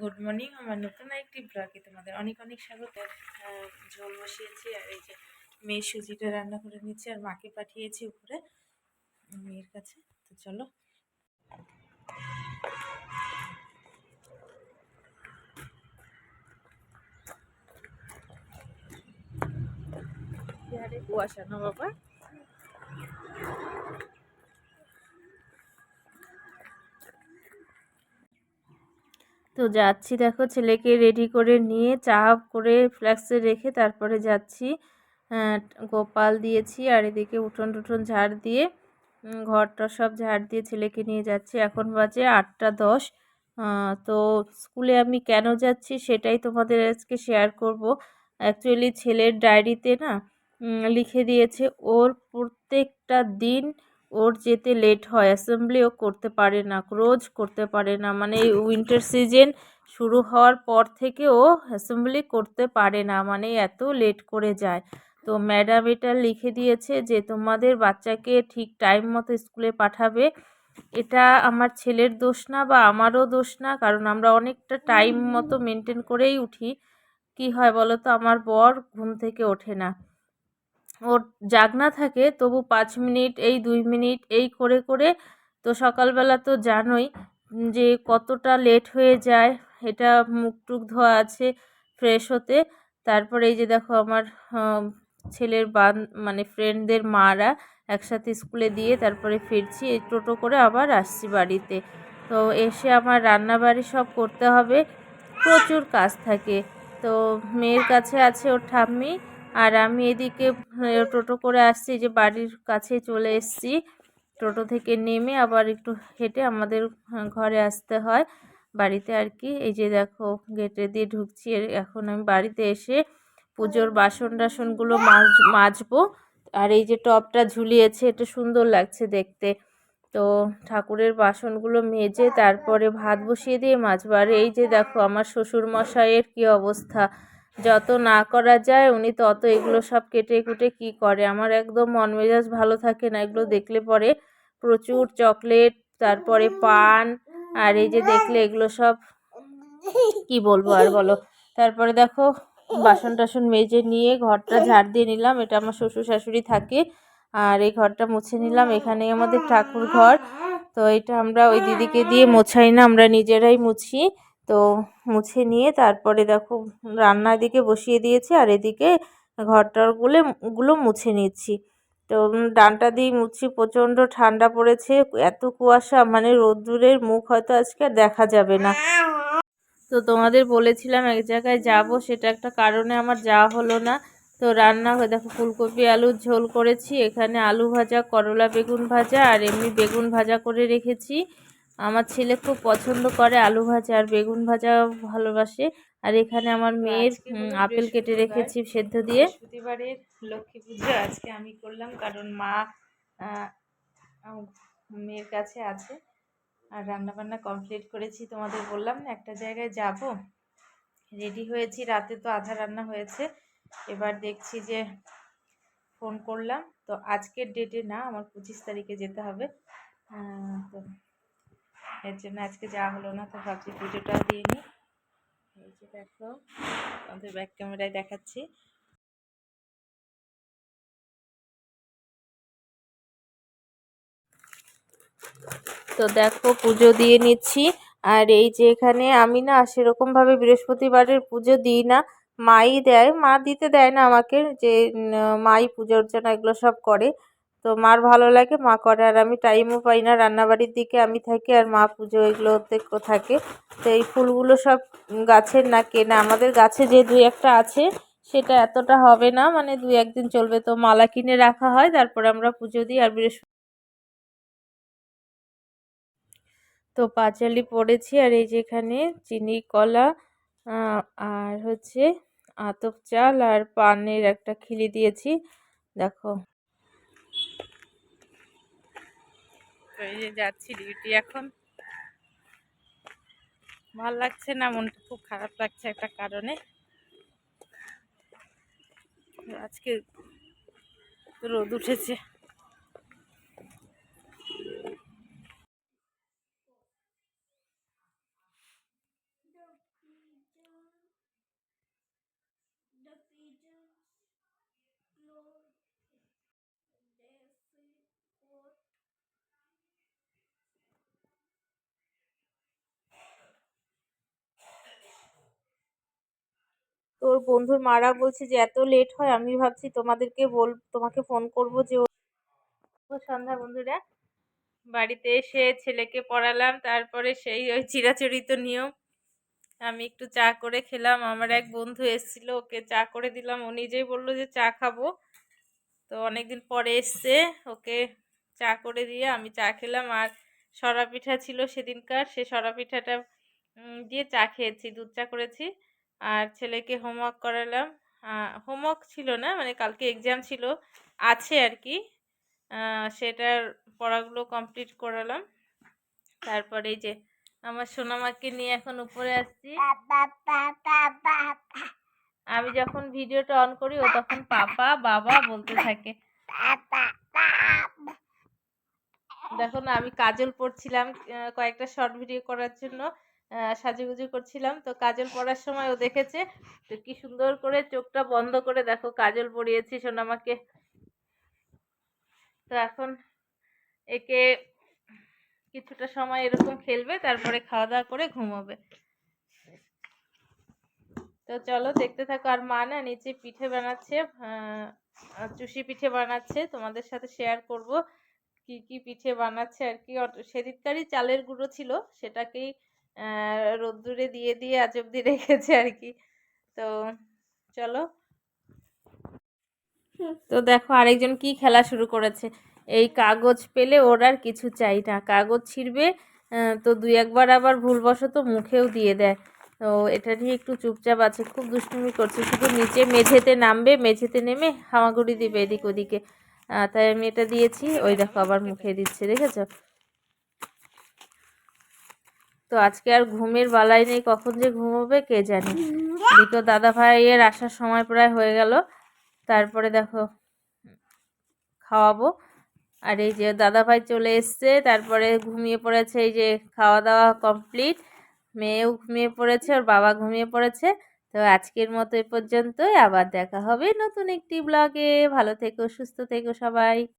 Good morning. আমার নতুন একটি ব্লগে তোমাদের অনেক অনেক স্বাগত। ঝোল বসিয়েছি আর এই যে মেয়ে সুজিটা রান্না করে নিচ্ছি আর মাকে পাঠিয়েছি উপরে মেয়ের কাছে। তো চলো কুয়াশা না বাবা। তো যাচ্ছি, দেখো ছেলেকে রেডি করে নিয়ে চা করে ফ্ল্যাক্সে রেখে তারপরে যাচ্ছি। গোপাল দিয়েছি আর এদিকে উঠোন টুঠোন ঝাড় দিয়ে ঘরটা সব ঝাড় দিয়ে ছেলেকে নিয়ে যাচ্ছি। এখন বাজে 8:10। তো স্কুলে আমি কেন যাচ্ছি সেটাই তোমাদের আজকে শেয়ার করব। অ্যাকচুয়ালি ছেলের ডায়েরিতে না লিখে দিয়েছে ওর প্রত্যেকটা দিন ওর যেতে লেট হয়, অ্যাসেম্বলি ও করতে পারে না, রোজ করতে পারে না। মানে এই উইন্টার সিজন শুরু হওয়ার পর থেকে ও অ্যাসেম্বলি করতে পারে না, মানে এত লেট করে যায়। তো ম্যাডাম এটা লিখে দিয়েছে যে তোমাদের বাচ্চাকে ঠিক টাইম মতো স্কুলে পাঠাবে। এটা আমার ছেলের দোষ না বা আমারও দোষ না, কারণ আমরা অনেকটা টাইম মতো মেনটেন করেই উঠি। কি হয় বলো তো, আমার বর ঘুম থেকে ওঠে না, ওর জাগনা থাকে তবু 5 মিনিট এই 2 মিনিট এই করে করে। তো সকালবেলা তো জানোই যে কতটা লেট হয়ে যায়। এটা মুখ টুক ধোয়া আছে ফ্রেশ হতে। তারপরে এই যে দেখো আমার ছেলের মানে ফ্রেন্ডদের মারা একসাথে স্কুলে দিয়ে তারপরে ফিরছি, এই টোটো করে আবার আসছি বাড়িতে। তো এসে আমার রান্নাবাড়ি সব করতে হবে, প্রচুর কাজ থাকে। তো মেয়ের কাছে আছে ওর ঠাম্মি, আর আমি এদিকে টোটো করে আসছি, যে বাড়ির কাছে চলে এসেছি। টোটো থেকে নেমে আবার একটু হেঁটে আমাদের ঘরে আসতে হয় বাড়িতে আর কি। এই যে দেখো গেটে দিয়ে ঢুকছি। এখন আমি বাড়িতে এসে পুজোর বাসন টাসনগুলো মাজবো। আর এই যে টবটা ঝুলিয়েছে, এটা সুন্দর লাগছে দেখতে। তো ঠাকুরের বাসনগুলো মেজে তারপরে ভাত বসিয়ে দিয়ে মাজবো। আর এই যে দেখো আমার শ্বশুর মশাইয়ের কি অবস্থা, যত না করা যায় উনি তত এগুলো সব কেটে কুটে কি করে। আমার একদম মন মেজাজ ভালো থাকে না এগুলো দেখলে পরে। প্রচুর চকলেট, তারপরে পান, আর এই যে দেখলে এগুলো সব কি বলবো আর বলো। তারপরে দেখো বাসন টাসন মেজে নিয়ে ঘরটা ঝাড় দিয়ে নিলাম, এটা আমার শ্বশুর শাশুড়ি থাকে। আর এই ঘরটা মুছে নিলাম, এখানেই আমাদের ঠাকুর ঘর। তো এটা আমরা ওই দিদিকে দিয়ে মোছাই না, আমরা নিজেরাই মুছি। তো মুছে নিয়ে তারপরে দেখো রান্নার দিকে বসিয়ে দিয়েছি আর এদিকে গুলো মুছে নিচ্ছি। তো ডানটা দিয়ে মুছি, প্রচণ্ড ঠান্ডা পড়েছে, এত কুয়াশা, মানে রোদ্দুরের মুখ হয়তো আজকে আর দেখা যাবে না। তো তোমাদের বলেছিলাম এক জায়গায় যাব, সেটা একটা কারণে আমার যাওয়া হলো না। তো রান্না দেখো ফুলকপি আলুর ঝোল করেছি, এখানে আলু ভাজা, করলা বেগুন ভাজা আর এমনি বেগুন ভাজা করে রেখেছি। আমার ছেলে খুব পছন্দ করে আলু ভাজা আর বেগুন ভাজা ভালোবাসে। আর এখানে আমার মেয়ের আপেল কেটে রেখেছি সেদ্ধ দিয়ে। বৃহস্পতিবারের লক্ষ্মী পুজো আজকে আমি করলাম, কারণ মা মেয়ের কাছে আছে। আর রান্নাবান্না কমপ্লিট করেছি, তোমাদের বললাম না একটা জায়গায় যাব, রেডি হয়েছি। রাতে তো আধা রান্না হয়েছে, এবার দেখছি যে ফোন করলাম। তো আজকের ডেটে না, আমার 25 তারিখে যেতে হবে। তো এর জন্য আজকে যাওয়া হলো না, তো ভাবছি পুজোটা দিয়ে নিই। এই যে দেখো আমাদের ব্যাক ক্যামেরায় দেখাচ্ছি। তো দেখো পুজো দিয়ে নিচ্ছি। আর এই যে এখানে আমি না সেরকমভাবে বৃহস্পতিবারের পুজো দিই না, মাই দেয়, মা দিতে দেয় না আমাকে, যে মাই পুজো অর্চনা এগুলো সব করে। তো মার ভালো লাগে, মা করে, আর আমি টাইমও পাই না, রান্নাবাড়ির দিকে আমি থাকি আর মা পুজো এগুলোতে থাকে। তো এই ফুলগুলো সব গাছের না কেনা, আমাদের গাছে যে 2-1টা আছে সেটা এতটা হবে না, মানে 2-1 দিন চলবে। তো মালা কিনে রাখা হয়, তারপরে আমরা পুজো দিই। আর তো পাঁচালি পড়েছি। আর এই যেখানে চিনি কলা আর হচ্ছে আতপ চাল আর পানের একটা খিলি দিয়েছি দেখো। এই যে যাচ্ছি ডিউটি এখন, ভাল লাগছে না, মনটা খুব খারাপ লাগছে একটা কারণে। আজকে রোদ উঠেছে। ওর বন্ধুর মারা বলছে যে এত লেট হয়, আমি ভাবছি তোমাকে ফোন করব যে সন্ধ্যা বন্ধুরা বাড়িতে এসে ছেলেকে পড়ালাম, তারপরে সেই ওই চিরাচরিত নিয়ম আমি একটু চা করে খেলাম। আমার এক বন্ধু এসেছিল, ওকে চা করে দিলাম, ও নিজেই বললো যে চা খাবো, তো অনেকদিন পরে এসছে, ওকে চা করে দিয়ে আমি চা খেলাম। আর সরা পিঠা ছিল সেদিনকার, সে সরা পিঠাটা দিয়ে চা খেয়েছি, দুধ চা করেছি। আর ছেলেকে হোমওয়ার্ক করালাম, হোমওয়ার্ক ছিল না, মানে কালকে এক্সাম ছিল, আছে আর কি, সেটার পড়াগুলো কমপ্লিট করালাম। তারপরে এই যে আমার সোনামাকে নিয়ে এখন উপরে আসছি। আমি যখন ভিডিওটা অন করি ও তখন পাপা বাবা বলতে থাকে। দেখো না, আমি কাজল পড়ছিলাম কয়েকটা শর্ট ভিডিও করার জন্য, সাজুগুজু করছিলাম, তো কাজল পড়ার সময় ও দেখেছে, তো কি সুন্দর করে চোখটা বন্ধ করে দেখো কাজল পরিয়েছি সোনামাকে। তো এখন একে কিছুটা সময় এরকম খেলবে, তারপরে খাওয়া দাওয়া করে ঘুমোবে। তো চলো দেখতে থাকো। আর মা না নিচে পিঠে বানাচ্ছে, চুষি পিঠে বানাচ্ছে, তোমাদের সাথে শেয়ার করব কি কি পিঠে বানাচ্ছে আর কি। সেদিনকারই চালের গুঁড়ো ছিল, সেটাকেই রোদ্দুরে দিয়ে দিয়ে আজ অব্দি রেখেছে আর কি। তো চলো। তো দেখো আরেকজন কি খেলা শুরু করেছে, এই কাগজ পেলে ওর আর কিছু চাই না, কাগজ ছিঁড়বে, তো দুই একবার আবার ভুলবশত মুখেও দিয়ে দেয়। তো এটা নিয়ে একটু চুপচাপ আছে, খুব দুষ্টুমি করছে, শুধু নিচে মেঝেতে নামবে, মেঝেতে নেমে হামাগুড়ি দিবে এদিক ওদিকে, তাই আমি এটা দিয়েছি। ওই দেখো আবার মুখে দিচ্ছে, দেখেছ? তো আজকে আর ঘুমের বালাই নেই, কখন যে ঘুমোবে কে জানে। এদিকে দাদা ভাইয়ের আসার সময় প্রায় হয়ে গেল, তারপরে দেখো খাওয়াবো। আর এই যে দাদা ভাই চলে এসছে, তারপরে ঘুমিয়ে পড়েছে, এই যে খাওয়া দাওয়া কমপ্লিট, মেয়েও ঘুমিয়ে পড়েছে, ওর বাবা ঘুমিয়ে পড়েছে। তো আজকের মতো এ পর্যন্তই, আবার দেখা হবে নতুন একটি ব্লগে। ভালো থেকো, সুস্থ থেকো সবাই।